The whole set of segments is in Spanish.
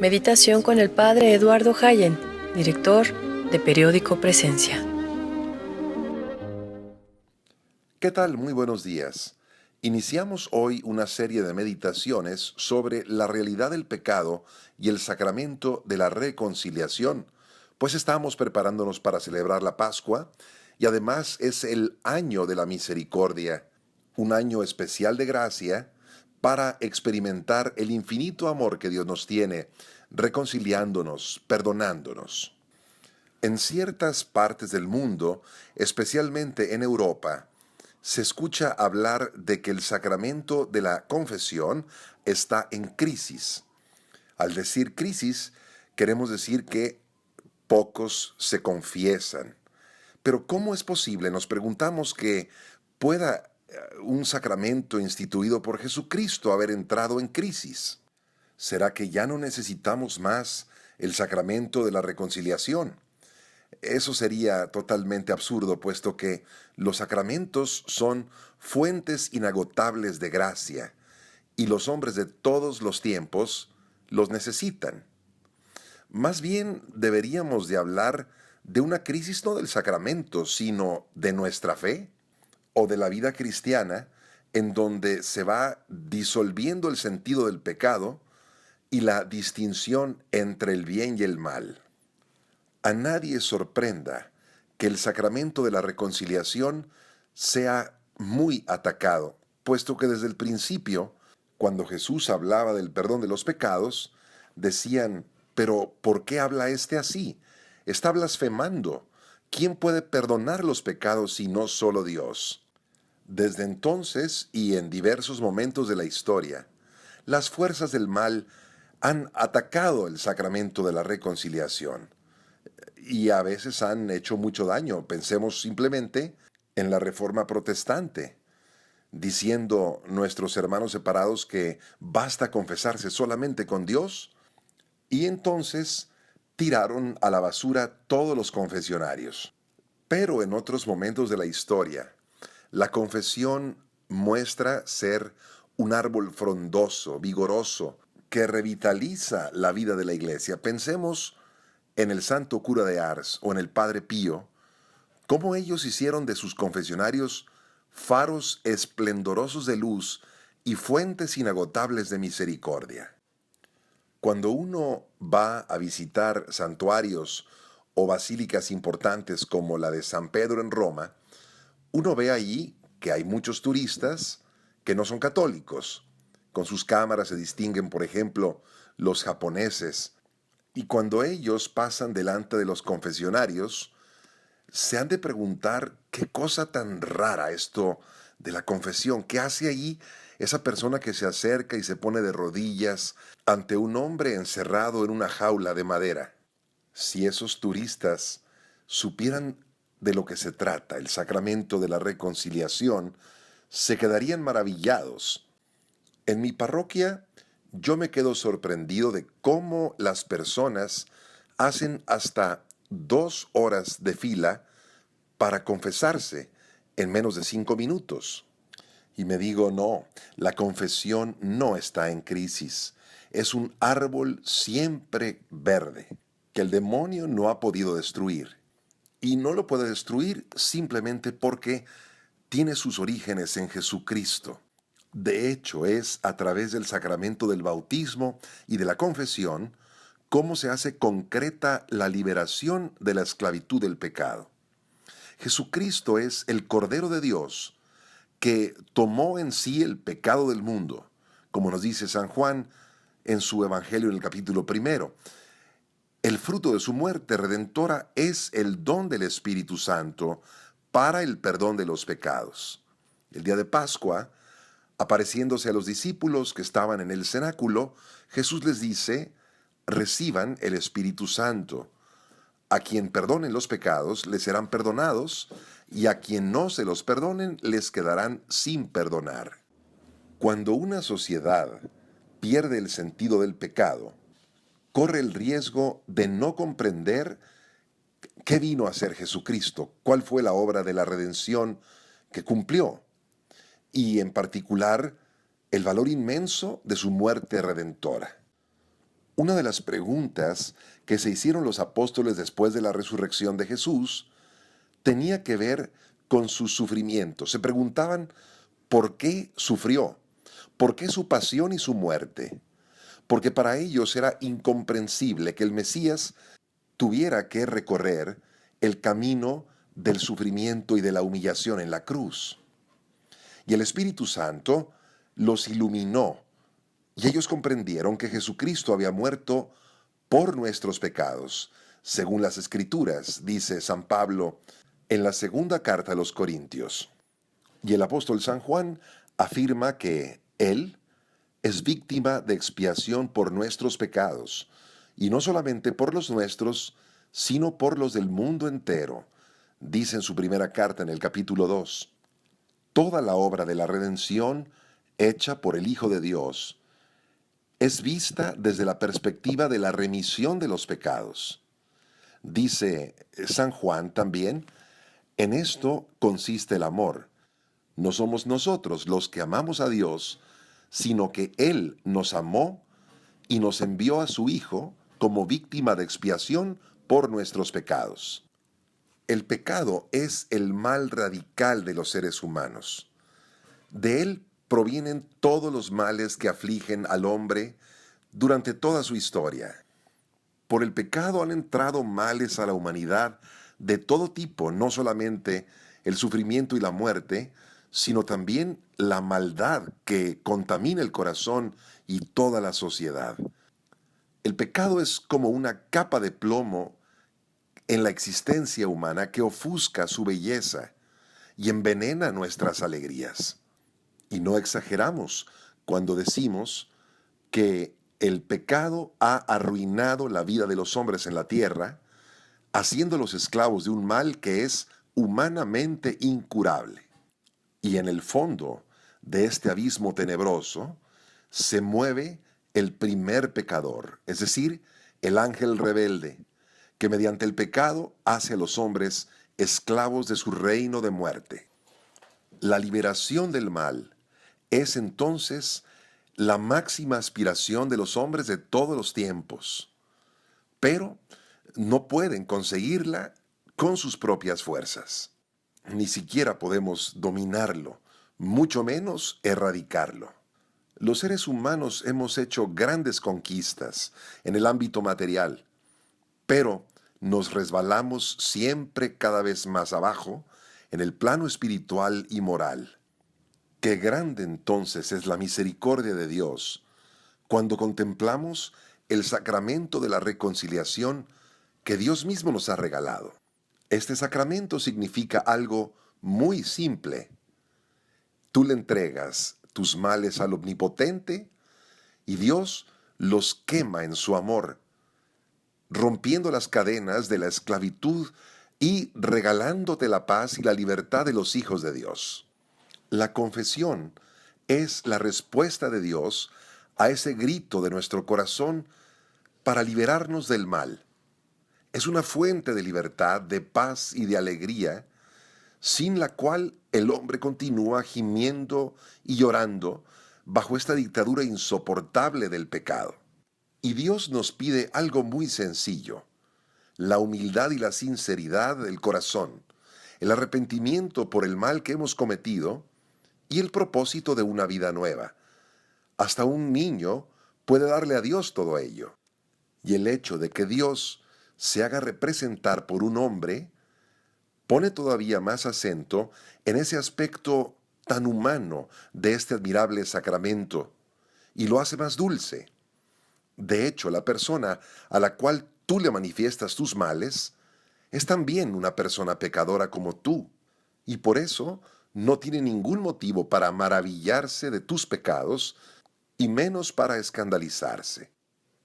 Meditación con el Padre Eduardo Hayen, director de Periódico Presencia. ¿Qué tal? Muy buenos días. Iniciamos hoy una serie de meditaciones sobre la realidad del pecado y el sacramento de la reconciliación, pues estamos preparándonos para celebrar la Pascua y además es el año de la misericordia, un año especial de gracia para experimentar el infinito amor que Dios nos tiene, reconciliándonos, perdonándonos. En ciertas partes del mundo, especialmente en Europa, se escucha hablar de que el sacramento de la confesión está en crisis. Al decir crisis, queremos decir que pocos se confiesan. Pero ¿cómo es posible, nos preguntamos, que pueda un sacramento instituido por Jesucristo haber entrado en crisis? ¿Será que ya no necesitamos más el sacramento de la reconciliación? Eso sería totalmente absurdo, puesto que los sacramentos son fuentes inagotables de gracia, y los hombres de todos los tiempos los necesitan. Más bien deberíamos de hablar de una crisis no del sacramento, sino de nuestra fe o de la vida cristiana, en donde se va disolviendo el sentido del pecado y la distinción entre el bien y el mal. A nadie sorprenda que el sacramento de la reconciliación sea muy atacado, puesto que desde el principio, cuando Jesús hablaba del perdón de los pecados, decían: pero ¿por qué habla éste así? Está blasfemando. ¿Quién puede perdonar los pecados si no solo Dios? Desde entonces y en diversos momentos de la historia, las fuerzas del mal han atacado el sacramento de la reconciliación y a veces han hecho mucho daño. Pensemos simplemente en la Reforma Protestante, diciendo nuestros hermanos separados que basta confesarse solamente con Dios, y entonces tiraron a la basura todos los confesionarios. Pero en otros momentos de la historia, la confesión muestra ser un árbol frondoso, vigoroso, que revitaliza la vida de la iglesia. Pensemos en el santo cura de Ars o en el padre Pío, cómo ellos hicieron de sus confesionarios faros esplendorosos de luz y fuentes inagotables de misericordia. Cuando uno va a visitar santuarios o basílicas importantes como la de San Pedro en Roma, uno ve allí que hay muchos turistas que no son católicos. Con sus cámaras se distinguen, por ejemplo, los japoneses. Y cuando ellos pasan delante de los confesionarios, se han de preguntar qué cosa tan rara esto de la confesión. ¿Qué hace allí esa persona que se acerca y se pone de rodillas ante un hombre encerrado en una jaula de madera? Si esos turistas supieran de lo que se trata, el sacramento de la reconciliación, se quedarían maravillados. En mi parroquia, yo me quedo sorprendido de cómo las personas hacen hasta 2 horas de fila para confesarse en menos de 5 minutos. Y me digo: no, la confesión no está en crisis. Es un árbol siempre verde que el demonio no ha podido destruir. Y no lo puede destruir simplemente porque tiene sus orígenes en Jesucristo. De hecho, es a través del sacramento del bautismo y de la confesión cómo se hace concreta la liberación de la esclavitud del pecado. Jesucristo es el Cordero de Dios que tomó en sí el pecado del mundo, como nos dice San Juan en su Evangelio en el capítulo 1. El fruto de su muerte redentora es el don del Espíritu Santo para el perdón de los pecados. El día de Pascua, apareciéndose a los discípulos que estaban en el cenáculo, Jesús les dice: reciban el Espíritu Santo. A quien perdonen los pecados les serán perdonados, y a quien no se los perdonen les quedarán sin perdonar. Cuando una sociedad pierde el sentido del pecado, corre el riesgo de no comprender qué vino a hacer Jesucristo, cuál fue la obra de la redención que cumplió, y en particular el valor inmenso de su muerte redentora. Una de las preguntas que se hicieron los apóstoles después de la resurrección de Jesús tenía que ver con su sufrimiento. Se preguntaban por qué sufrió, por qué su pasión y su muerte, porque para ellos era incomprensible que el Mesías tuviera que recorrer el camino del sufrimiento y de la humillación en la cruz. Y el Espíritu Santo los iluminó y ellos comprendieron que Jesucristo había muerto por nuestros pecados, según las Escrituras, dice San Pablo en la segunda carta a los Corintios. Y el apóstol San Juan afirma que Él es víctima de expiación por nuestros pecados, y no solamente por los nuestros, sino por los del mundo entero, dice en su primera carta en el capítulo 2. Toda la obra de la redención hecha por el Hijo de Dios es vista desde la perspectiva de la remisión de los pecados. Dice San Juan también, en esto consiste el amor. No somos nosotros los que amamos a Dios, sino que Él nos amó y nos envió a su Hijo como víctima de expiación por nuestros pecados. El pecado es el mal radical de los seres humanos. De él provienen todos los males que afligen al hombre durante toda su historia. Por el pecado han entrado males a la humanidad de todo tipo, no solamente el sufrimiento y la muerte, sino también la maldad que contamina el corazón y toda la sociedad. El pecado es como una capa de plomo en la existencia humana que ofusca su belleza y envenena nuestras alegrías. Y no exageramos cuando decimos que el pecado ha arruinado la vida de los hombres en la tierra, haciéndolos esclavos de un mal que es humanamente incurable. Y en el fondo de este abismo tenebroso se mueve el primer pecador, es decir, el ángel rebelde, que mediante el pecado hace a los hombres esclavos de su reino de muerte. La liberación del mal es entonces la máxima aspiración de los hombres de todos los tiempos, pero no pueden conseguirla con sus propias fuerzas. Ni siquiera podemos dominarlo, mucho menos erradicarlo. Los seres humanos hemos hecho grandes conquistas en el ámbito material, pero nos resbalamos siempre cada vez más abajo en el plano espiritual y moral. Qué grande entonces es la misericordia de Dios cuando contemplamos el sacramento de la reconciliación que Dios mismo nos ha regalado. Este sacramento significa algo muy simple. Tú le entregas tus males al Omnipotente y Dios los quema en su amor, rompiendo las cadenas de la esclavitud y regalándote la paz y la libertad de los hijos de Dios. La confesión es la respuesta de Dios a ese grito de nuestro corazón para liberarnos del mal. Es una fuente de libertad, de paz y de alegría, sin la cual el hombre continúa gimiendo y llorando bajo esta dictadura insoportable del pecado. Y Dios nos pide algo muy sencillo: la humildad y la sinceridad del corazón, el arrepentimiento por el mal que hemos cometido y el propósito de una vida nueva. Hasta un niño puede darle a Dios todo ello. Y el hecho de que Dios se haga representar por un hombre pone todavía más acento en ese aspecto tan humano de este admirable sacramento y lo hace más dulce. De hecho, la persona a la cual tú le manifiestas tus males es también una persona pecadora como tú, y por eso no tiene ningún motivo para maravillarse de tus pecados y menos para escandalizarse.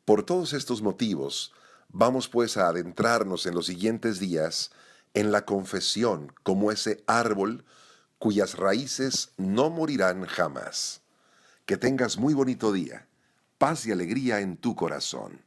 Por todos estos motivos, vamos pues a adentrarnos en los siguientes días en la confesión como ese árbol cuyas raíces no morirán jamás. Que tengas muy bonito día. Paz y alegría en tu corazón.